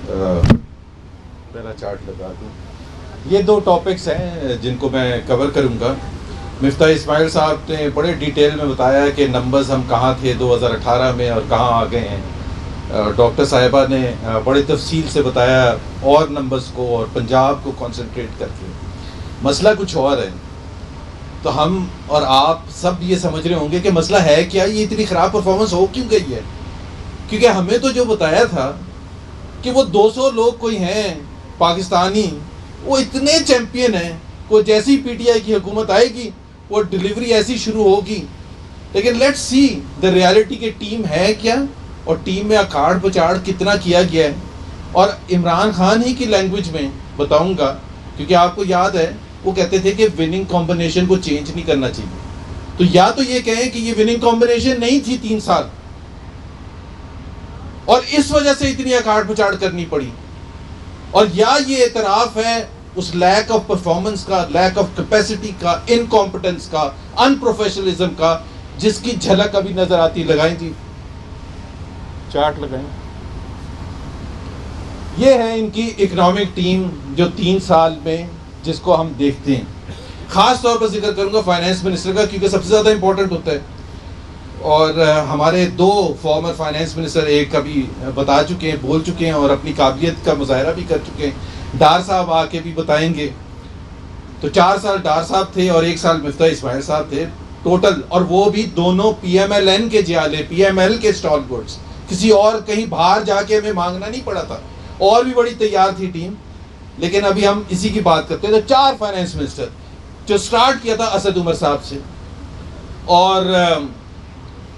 پہلا چارٹ لگا دوں. یہ دو ٹاپکس ہیں جن کو میں کور کروں گا. مفتاح اسماعیل صاحب نے بڑے ڈیٹیل میں بتایا کہ نمبرز ہم کہاں تھے 2018 میں اور کہاں آ گئے ہیں. ڈاکٹر صاحبہ نے بڑے تفصیل سے بتایا اور نمبرز کو اور پنجاب کو کنسنٹریٹ کر کے. مسئلہ کچھ اور ہے. تو ہم اور آپ سب یہ سمجھ رہے ہوں گے کہ مسئلہ ہے کیا, یہ اتنی خراب پرفارمنس ہو کیوں گئی ہے. کیونکہ ہمیں تو جو بتایا تھا کہ وہ 200 لوگ کوئی ہیں پاکستانی, وہ اتنے چیمپئن ہیں, وہ جیسی پی ٹی آئی کی حکومت آئے گی وہ ڈیلیوری ایسی شروع ہوگی. لیکن لیٹس سی دا ریالٹی کہ ٹیم ہے کیا اور ٹیم میں اکاڑ پچاڑ کتنا کیا گیا ہے. اور عمران خان ہی کی لینگویج میں بتاؤں گا, کیونکہ آپ کو یاد ہے وہ کہتے تھے کہ وننگ کمبینیشن کو چینج نہیں کرنا چاہیے. تو یا تو یہ کہیں کہ یہ وننگ کمبینیشن نہیں تھی 3 سال اور اس وجہ سے اتنی اکاڑ پچاڑ کرنی پڑی, اور یا یہ اعتراف ہے اس لیک آف پرفارمنس کا, لیک آف کیپیسٹی کا, انکمپٹنس کا, ان پروفیشنلزم کا, جس کی جھلک ابھی نظر آتی. لگائیں جی چارٹ لگائیں. یہ ہے ان کی اکنامک ٹیم جو 3 سال میں جس کو ہم دیکھتے ہیں. خاص طور پر ذکر کروں گا فائنانس منسٹر کا, کیونکہ سب سے زیادہ امپورٹنٹ ہوتا ہے. اور ہمارے 2 فارمر فائنانس منسٹر ایک ابھی بتا چکے ہیں, بول چکے ہیں اور اپنی قابلیت کا مظاہرہ بھی کر چکے ہیں. ڈار صاحب آ کے بھی بتائیں گے. تو 4 سال ڈار صاحب تھے اور 1 سال مفتاح اسماعیل صاحب تھے ٹوٹل, اور وہ بھی دونوں پی ایم ایل این کے جیالے, پی ایم ایل کے اسٹال بورڈز. کسی اور کہیں باہر جا کے ہمیں مانگنا نہیں پڑا تھا, اور بھی بڑی تیار تھی ٹیم. لیکن ابھی ہم اسی کی بات کرتے ہیں. تو 4 فائنانس منسٹر جو سٹارٹ کیا تھا اسد عمر صاحب سے, اور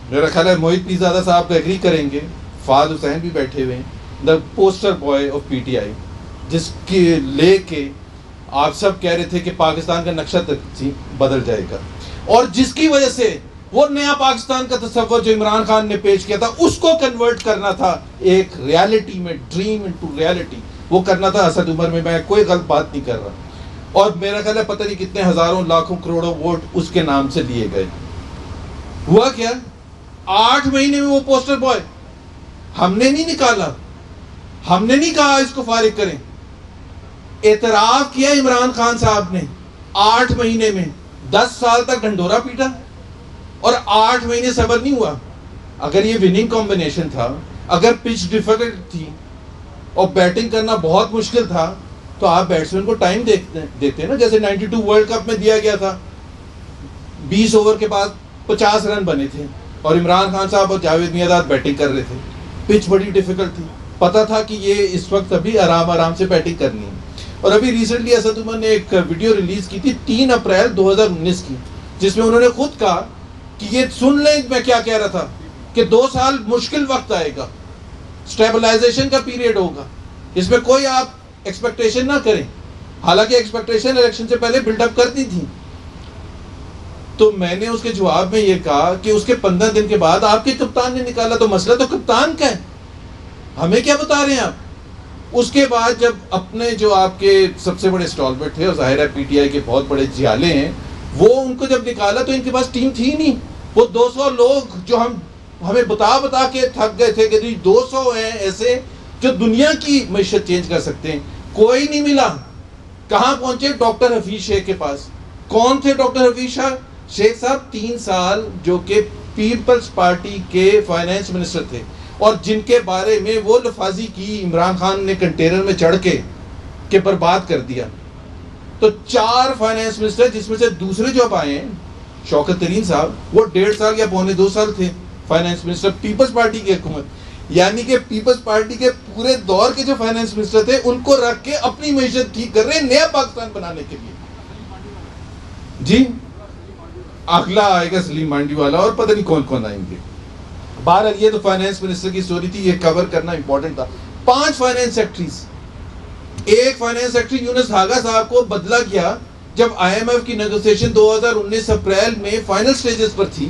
میرا خیال ہے محیط پیرزادہ صاحب کو ایگری کریں گے, فہد حسین بھی بیٹھے ہوئے ہیں, the poster boy of P T I, جس کے لے کے آپ سب کہہ رہے تھے کہ پاکستان کا نقشہ بدل جائے گا, اور جس کی وجہ سے وہ نیا پاکستان کا تصور جو عمران خان نے پیش کیا تھا اس کو کنورٹ کرنا تھا ایک ریالٹی میں, ڈریم انٹو ریالٹی, وہ کرنا تھا اسد عمر میں. میں کوئی غلط بات نہیں کر رہا. اور میرا خیال ہے پتہ نہیں کتنے ہزاروں لاکھوں کروڑوں ووٹ اس کے نام سے لیے گئے. ہوا کیا, 8 مہینے میں وہ پوسٹر بوائے ہم نے نہیں نکالا, ہم نے نہیں کہا اس کو فارغ کریں. اعتراف کیا عمران خان صاحب نے 8 مہینے میں. 10 سال تک ڈھنڈورا پیٹا اور 8 مہینے صبر نہیں ہوا. اگر یہ وننگ کمبینیشن تھا, اگر پچ ڈیفیکلٹ تھی اور بیٹنگ کرنا بہت مشکل تھا, تو آپ بیٹسمین کو ٹائم دیتے نا, جیسے 92 ورلڈ کپ میں دیا گیا تھا. 20 اوور کے بعد 50 رن بنے تھے اور عمران خان صاحب اور جاوید میاں بیٹنگ کر رہے تھے. پچ بڑی ڈیفیکلٹ تھی, پتا تھا کہ یہ اس وقت ابھی آرام سے بیٹنگ کرنی ہے. اور ابھی ریسنٹلی اسد عمر نے ایک ویڈیو ریلیز کی تھی 3 اپریل 2019 کی, جس میں انہوں نے خود کہا کہ یہ سن لیں میں کیا کہہ رہا تھا, کہ 2 سال مشکل وقت آئے گا, اسٹیبلائزیشن کا پیریڈ ہوگا, اس میں کوئی آپ ایکسپیکٹیشن نہ کریں. حالانکہ ایکسپیکٹیشن الیکشن سے پہلے بلڈ اپ کرتی تھی. تو میں نے اس کے جواب میں یہ کہا کہ اس کے 15 دن کے بعد آپ کے کپتان نے نکالا, تو مسئلہ تو کپتان کا ہے, ہمیں کیا بتا رہے ہیں آپ. اس کے بعد جب اپنے جو آپ کے سب سے بڑے اسٹالورٹ تھے, اور ظاہر ہے پی ٹی آئی کے بہت بڑے جیالے ہیں, وہ ان کو جب نکالا تو ان کے پاس ٹیم تھی نہیں. وہ 200 لوگ جو ہمیں بتا کے تھک گئے تھے کہ 200 ہیں ایسے جو دنیا کی معیشت چینج کر سکتے ہیں, کوئی نہیں ملا. کہاں پہنچے؟ ڈاکٹر حفیظ شیخ کے پاس. کون تھے ڈاکٹر حفیظ شیخ صاحب؟ 3 سال جو کہ پیپلز پارٹی کے فائنانس منسٹر تھے, اور جن کے بارے میں وہ لفاظی کی عمران خان نے کنٹینر میں چڑھ کے کہ برباد کر دیا. تو 4 فائنانس منسٹر, جس میں سے دوسرے جو اب آئے ہیں شوکت ترین صاحب, وہ 1.5 سال یا 2.25 سال تھے فائنانس منسٹر پیپلز پارٹی کی حکومت. یعنی کہ پیپلز پارٹی کے پورے دور کے جو فائنانس منسٹر تھے ان کو رکھ کے اپنی معیشت ٹھیک کر رہے ہیں نیا پاکستان بنانے کے لیے. جی اگلا آئے گا سلیم مانڈی والا, اور پتہ نہیں کون کون آئیں گے. بہرحال یہ تو فائنانس منسٹر کی سٹوری تھی, یہ کور کرنا امپورٹنٹ تھا. 5 فائنانس سیکرٹریز. ایک فائنانس سیکرٹری یونس دھاگا صاحب کو بدلا گیا جب آئی ایم ایف کی نیگوسیشن 2019 اپریل میں فائنل سٹیجز پر تھی.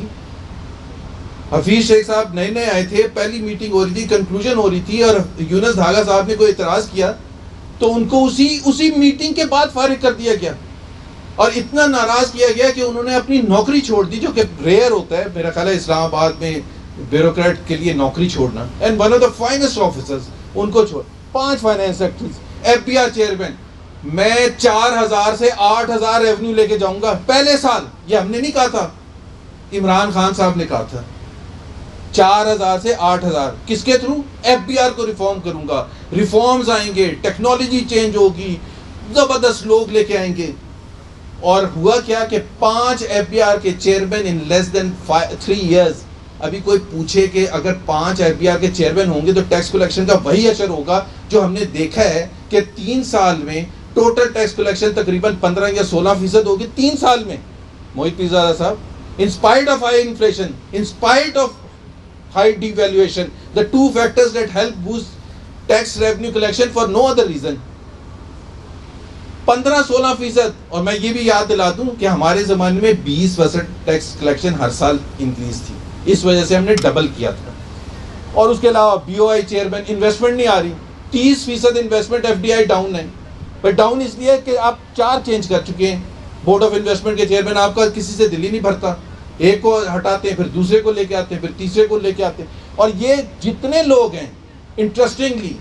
حفیظ شیخ صاحب نئے آئے تھے, پہلی میٹنگ ہو رہی تھی, کنکلوژن ہو رہی تھی, اور یونس دھاگا صاحب نے کوئی اعتراض کیا تو ان کو اسی میٹنگ کے بعد فارغ کر دیا گیا. اور اتنا ناراض کیا گیا کہ انہوں نے اپنی نوکری چھوڑ دی, جو کہ ریئر ہوتا ہے میرا خیال ہے اسلام آباد میں بیوروکریٹ کے لیے نوکری چھوڑنا, and one of the finest officers, ان کو چھوڑ. 5 فائنینس سیکٹرز. FBR چیئرمین, میں 4,000 سے 8,000 ریونیو لے کے جاؤں گا پہلے سال. یہ ہم نے نہیں کہا تھا, عمران خان صاحب نے کہا تھا. 4,000 سے 8,000 کس کے تھرو؟ FBR کو ریفارم کروں گا. ریفارمز آئیں گے, ٹیکنالوجی چینج ہوگی, زبردست لوگ لے کے آئیں گے. اور ہوا کیا کہ 5 FBR کے چیئرمین ان لیس دین 3 ایئرز. ابھی کوئی پوچھے کہ اگر 5 FBR کے چیئرمین ہوں گے تو ٹیکس کلیکشن کا وہی اشر ہوگا جو ہم نے دیکھا ہے کہ 3 سال میں ٹوٹل ٹیکس کلیکشن تقریباً 15 یا 16% ہوگی 3 سال میں. موہت پیرزادہ صاحب, in spite of high inflation, in spite of high devaluation, the 2 factors that help boost tax revenue collection for no other reason. 15-16%. اور میں یہ بھی یاد دلا دوں کہ ہمارے زمانے میں 20% ٹیکس کلیکشن ہر سال انکریز تھی, اس وجہ سے ہم نے ڈبل کیا تھا. اور اس کے علاوہ BOI چیئرمین, انویسٹمنٹ نہیں آ رہی, 30% انویسٹمنٹ FDI ڈاؤن ہے. بٹ ڈاؤن اس لیے کہ آپ 4 چینج کر چکے ہیں. بورڈ آف انویسٹمنٹ کے چیئرمین آپ کا کسی سے دل ہی نہیں بھرتا, ایک کو ہٹاتے ہیں پھر دوسرے کو لے کے آتے ہیں پھر تیسرے کو لے کے آتے ہیں. اور یہ جتنے لوگ ہیں انٹرسٹنگلی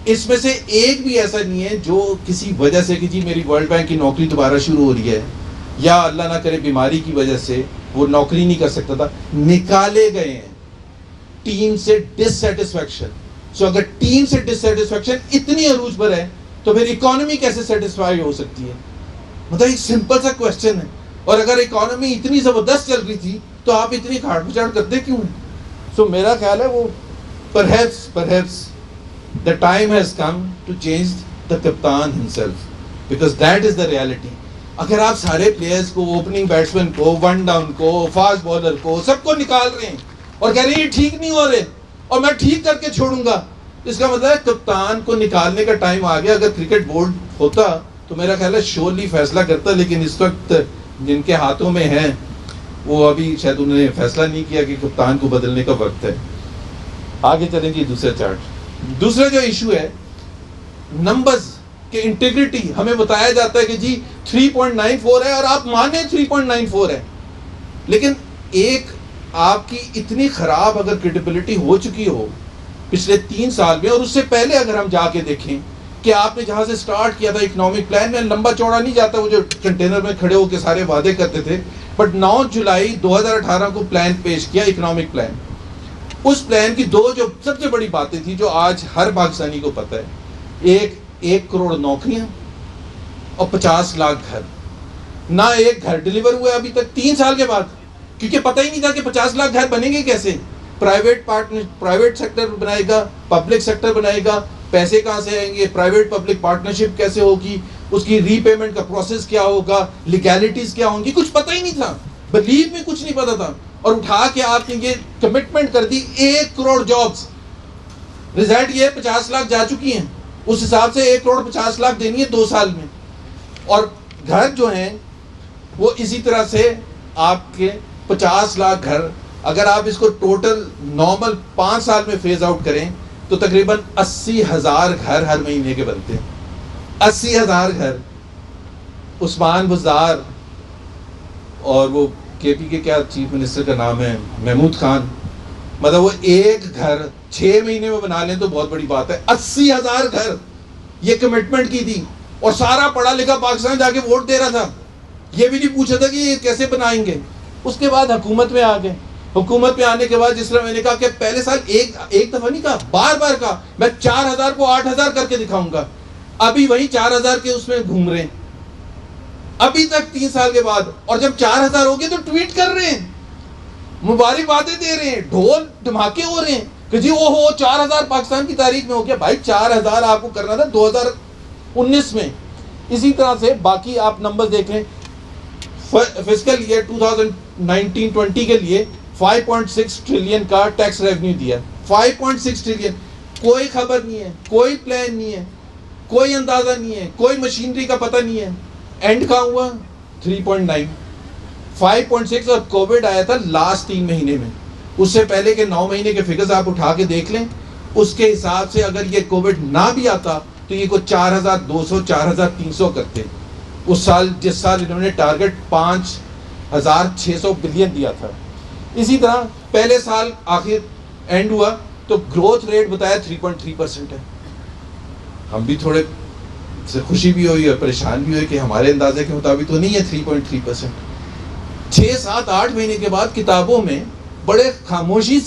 اس میں سے ایک بھی ایسا نہیں ہے جو کسی وجہ سے کہ جی میری ورلڈ بینک کی نوکری دوبارہ شروع ہو رہی ہے یا اللہ نہ کرے بیماری کی وجہ سے وہ نوکری نہیں کر سکتا تھا, نکالے گئے ہیں ٹیم سے ڈسسیٹسفیکشن. سو اگر ٹیم سے ڈسسیٹسفیکشن اتنی عروج پر ہے تو پھر اکانومی کیسے سیٹسفائی ہو سکتی ہے؟ مطلب ایک سمپل سا کوشچن ہے. اور اگر اکانومی اتنی زبردست چل رہی تھی تو آپ اتنی کھاڑ پچاڑ کرتے کیوں ہیں؟ سو میرا خیال ہے وہ perhaps the time has come to change the captain himself because that is the reality. اگر آپ سارے پلیئرز کو, اوپننگ بیٹسمین کو, ون ڈاؤن کو, فاسٹ بالر کو, سب کو نکال رہے ہیں اور کہہ رہے ہیں یہ ٹھیک نہیں ہو رہے اور میں ٹھیک کر کے چھوڑوں گا, اس کا مطلب ہے کپتان کو نکالنے کا ٹائم آ گیا. اگر کرکٹ بورڈ ہوتا تو میرا خیال ہے شورلی فیصلہ کرتا, لیکن اس وقت جن کے ہاتھوں میں ہیں وہ ابھی شاید انہوں نے فیصلہ نہیں کیا کہ کپتان کو بدلنے کا وقت ہے. آگے چلیں گے دوسرا چارٹ. دوسرا جو ایشو ہے نمبرز کہ انٹیگریٹی, ہمیں بتایا جاتا ہے کہ جی 3.94 ہے اور آپ مانیں 3.94 ہے, لیکن ایک آپ کی اتنی خراب اگر کریڈیبلٹی ہو چکی ہو پچھلے 3 سال میں, اور اس سے پہلے اگر ہم جا کے دیکھیں کہ آپ نے جہاں سے سٹارٹ کیا تھا اکنامک پلان میں, لمبا چوڑا نہیں جاتا وہ جو کنٹینر میں کھڑے ہو کے سارے وعدے کرتے تھے, بٹ 9 جولائی 2018 کو پلان پیش کیا, اکنامک پلان. اس پلان کی 2 جو سب سے بڑی باتیں تھیں جو آج ہر پاکستانی کو پتہ ہے, 1 کروڑ نوکریاں اور 50 لاکھ گھر. نہ ایک گھر ڈیلیور ہوا ہے ابھی تک 3 سال کے بعد, کیونکہ پتہ ہی نہیں تھا کہ 50 لاکھ گھر بنیں گے کیسے. پرائیویٹ سیکٹر بنائے گا, پبلک سیکٹر بنائے گا, پیسے کہاں سے آئیں گے, پرائیویٹ پبلک پارٹنرشپ کیسے ہوگی, اس کی ری پیمنٹ کا پروسیس کیا ہوگا, لیگیلٹیز کیا ہوں گی, کچھ پتہ ہی نہیں تھا. بلیو میں کچھ نہیں پتا تھا, اور اٹھا کے آپ نے یہ کمٹمنٹ کر دی 1 کروڑ جابس. رزلٹ یہ 50 لاکھ جا چکی ہیں, اس حساب سے 1 کروڑ 50 لاکھ دینی ہے 2 سال میں. اور گھر جو ہیں وہ اسی طرح سے آپ کے 50 لاکھ گھر, اگر آپ اس کو ٹوٹل نارمل 5 سال میں فیز آؤٹ کریں تو تقریباً 80,000 گھر ہر مہینے کے بنتے ہیں. 80,000 گھر. عثمان بزدار اور وہ کے پی کے کیا چیف منسٹر کا نام ہے, محمود خان, مطلب وہ ایک گھر 6 مہینے میں بنا لیں تو بہت بڑی بات ہے. 80,000 گھر یہ کمٹمنٹ کی تھی, اور سارا پڑھا لکھا پاکستان جا کے ووٹ دے رہا تھا, یہ بھی نہیں پوچھا تھا کہ یہ کیسے بنائیں گے. اس کے بعد حکومت میں آ گئے. حکومت میں آنے کے بعد جس طرح میں نے کہا کہ پہلے سال ایک دفعہ نہیں کہا, بار بار کہا میں 4,000 کو 8,000 کر کے دکھاؤں گا. ابھی وہی 4,000 کے اس میں گھوم رہے ہیں ابھی تک 3 سال کے بعد. اور جب 4,000 ہو گئے تو ٹویٹ کر رہے ہیں, مبارکبادیں دے رہے ہیں, ڈھول دھماکے ہو رہے ہیں کہ جی وہ ہو 4,000 پاکستان کی تاریخ میں ہو گیا. بھائی 4,000 آپ کو کرنا تھا 2019 میں. اسی طرح سے باقی آپ نمبر دیکھ لیں, فسکل ایئر 2019-20 کے لیے 5.6 ٹریلین کا ٹیکس ریونیو دیا. 5.6 ٹریلین. کوئی خبر نہیں ہے, کوئی پلان نہیں ہے, کوئی اندازہ نہیں ہے, کوئی مشینری کا پتہ نہیں ہے. اینڈ کہاں ہوا 3.9. 5.6 اور کووڈ آیا تھا لاسٹ 3 مہینے میں. اس سے پہلے کے 9 مہینے کے فگرز آپ اٹھا کے دیکھ لیں, اس کے حساب سے اگر یہ کووڈ نہ بھی آتا تو یہ کوئی 4,200 4,300 کرتے اس سال, جس سال انہوں نے ٹارگٹ 5,600 بلین دیا تھا. اسی طرح پہلے سال آخر اینڈ ہوا تو گروتھ ریٹ بتایا 3.3% ہے. ہم بھی تھوڑے سے خوشی بھی ہوئی اور پریشان بھی ہوئی کہ ہمارے اندازے کے مطابق تو نہیں ہے 3.3%. 6-7-8 مہینے کے بعد کتابوں میں بڑے خاموشی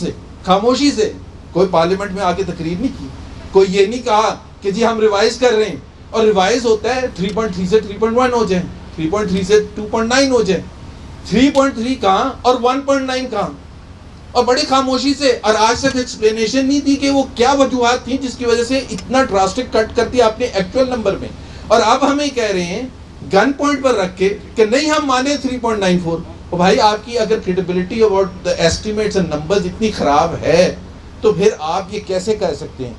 سے کوئی پارلیمنٹ میں آ کے تقریر نہیں کی, کوئی یہ نہیں کہا کہ جی ہم ریوائز کر رہے ہیں, اور ریوائز ہوتا ہے 3.3 سے 3.1 ہو جائے, 3.3 سے 2.9 ہو جائے, 3.3 کہاں اور 1.9 کہاں, اور بڑی خاموشی سے. اور آج تک ایکسپلینیشن نہیں دی کہ وہ کیا وجوہات تھیں جس کی وجہ سے اتنا ڈراسٹک کٹ کر دیا آپ نے ایکچوئل نمبر میں. اور اب ہمیں کہہ رہے ہیں گن پوائنٹ پر رکھ کے کہ نہیں ہم مانے 3.94. اور بھائی آپ کی اگر credibility about the estimates and numbers اتنی خراب ہے تو پھر آپ یہ کیسے کہہ سکتے ہیں.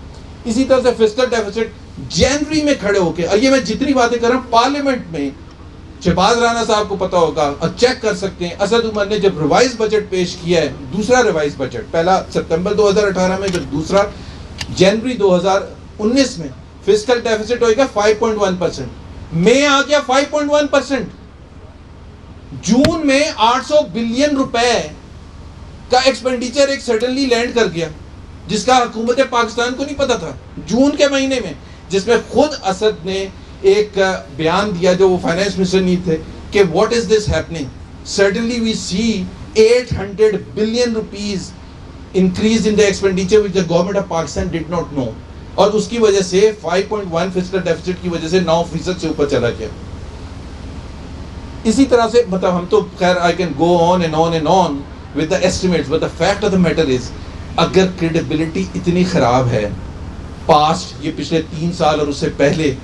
اسی طرح سے فسکل ڈیفیسٹ جنوری میں کھڑے ہو کے, اور یہ میں جتنی باتیں کر رہا ہوں پارلیمنٹ میں شہباز رانا صاحب کو پتا ہوگا اور چیک کر سکتے ہیں, اسد عمر نے جب ریوائز بجٹ پیش کیا ہے, دوسرا ریوائز بجٹ, پہلا سپتمبر 2018 میں, جب دوسرا جنوری 2019 میں, فسکل ڈیفیسٹ ہوئے گا 5.1%, میں آ گیا 5.1%. جون میں 800 بلین روپے کا ایکسپینڈیچر ایک سڈنلی لینڈ کر گیا جس کا حکومت پاکستان کو نہیں پتا تھا جون کے مہینے میں, جس میں خود اسد نے ایک بیان دیا جو وہ فائنانس منسٹر نہیں تھے کہ what is this happening, suddenly we see 800 billion rupees increase in the expenditure which the government of Pakistan did not know, اور اس کی وجہ سے 5.1 فسکل ڈیفیسٹ کی وجہ سے 9% سے اوپر چلا گیا. اسی طرح سے مطلب ہم تو خیر I can go on and on and on with the estimates, but the fact of the matter is اگر کریڈیبلٹی اتنی خراب ہے پاسٹ, یہ پچھلے 3 سال اور اس سے پہلے,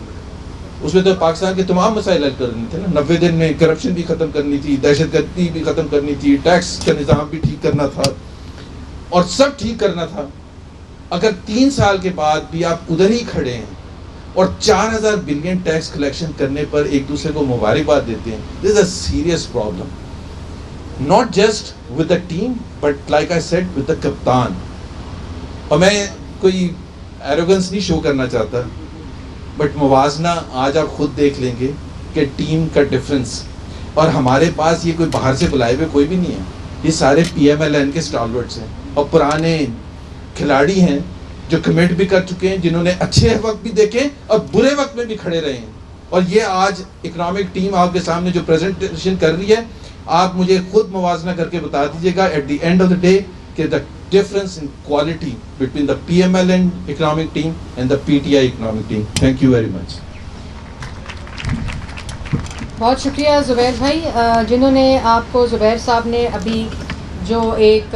اس میں تو پاکستان کے تمام مسائل حل کرنے تھے نا. 90 دن میں کرپشن بھی ختم کرنی تھی, دہشت گردی بھی ختم کرنی تھی, ٹیکس کا نظام بھی ٹھیک کرنا تھا, اور سب ٹھیک کرنا تھا. اگر 3 سال کے بعد بھی آپ ادھر ہی کھڑے ہیں اور 4000 بلین ٹیکس کلیکشن کرنے پر ایک دوسرے کو مبارکباد دیتے ہیں, this is a serious problem, not just with the team but like I said with the کپتان. اور میں کوئی ایروگنس نہیں شو کرنا چاہتا, بٹ موازنہ آج آپ خود دیکھ لیں گے کہ ٹیم کا ڈفرنس, اور ہمارے پاس یہ کوئی باہر سے بلائے ہوئے کوئی بھی نہیں ہے, یہ سارے PMLN کے اسٹالورٹس ہیں اور پرانے کھلاڑی ہیں جو کمٹ بھی کر چکے ہیں, جنہوں نے اچھے وقت بھی دیکھے اور برے وقت میں بھی کھڑے رہے ہیں. اور یہ آج اکنامک ٹیم آپ کے سامنے جو پریزنٹیشن کر رہی ہے, آپ مجھے خود موازنہ کر کے بتا دیجیے گا at the end of the day کہ the difference in quality between the PMLN economic team and the PTI economic team. Thank you very much. بہت شکریہ زبیر بھائی, جنہوں نے آپ کو زبیر صاحب نے ابھی جو ایک